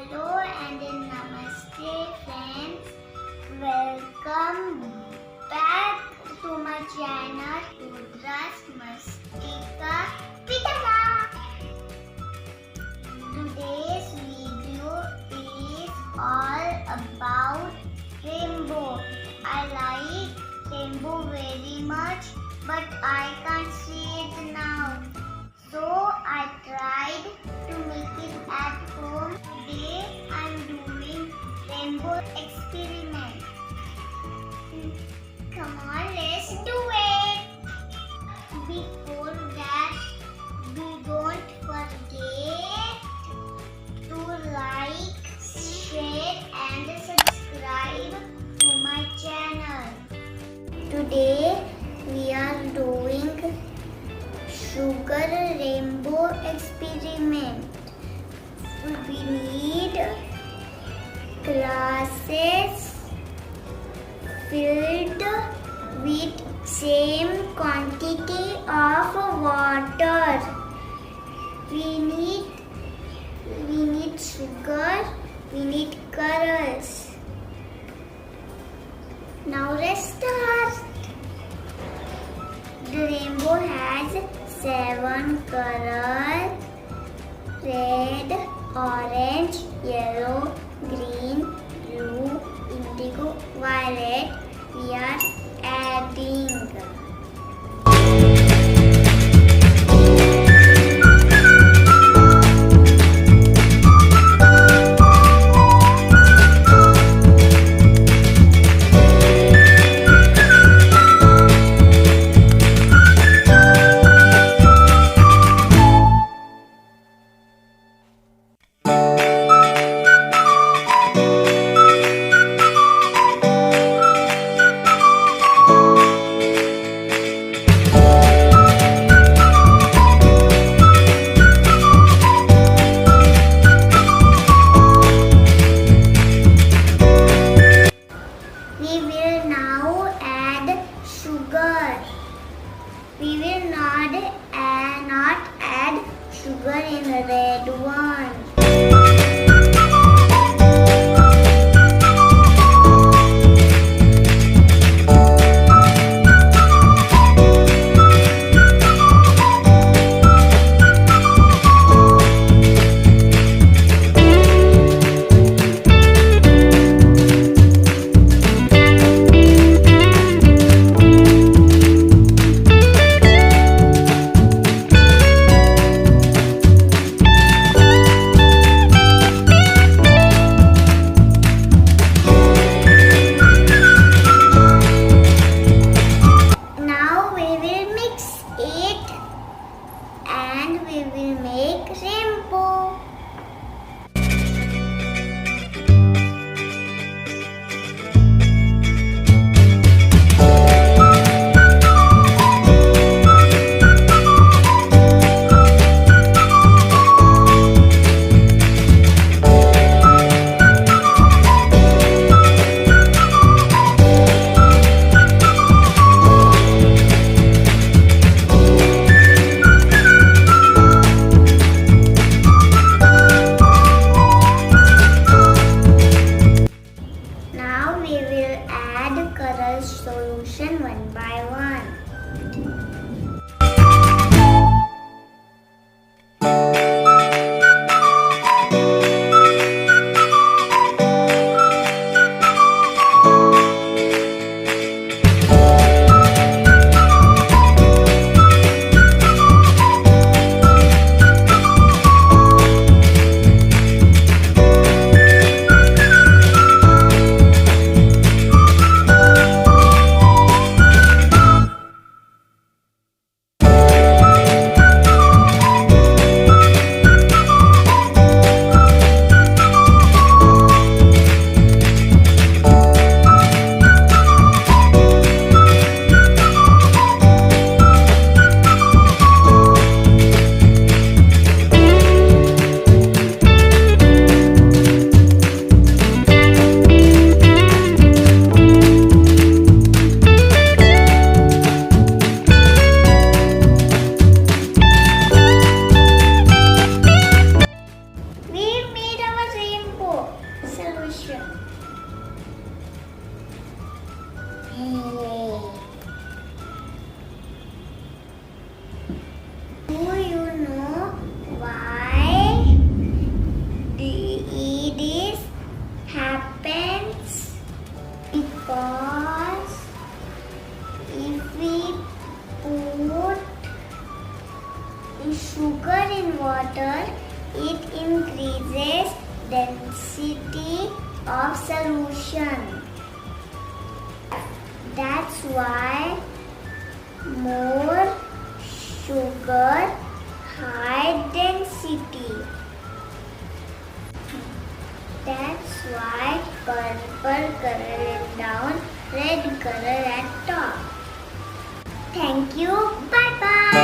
Hello and namaste friends. Welcome back to my channel Rudra's Mastika Pitaka. Today's video is all about rainbow. I like rainbow very much, but I can't see it now. So I tried to make it at home. Today I'm doing rainbow experiment. Come on, let's do it. Before that, do don't forget to like, share and subscribe to my channel. Today we are doing sugar rainbow experiment. We need glasses filled with same quantity of water. We need sugar, we need colors. Now let's start. The rainbow has 7 colors: red, orange, yellow, green, blue, indigo, violet. We are adding. density of solution. That's why more sugar, high density. That's why purple color is down, red color at top. Thank you. Bye bye.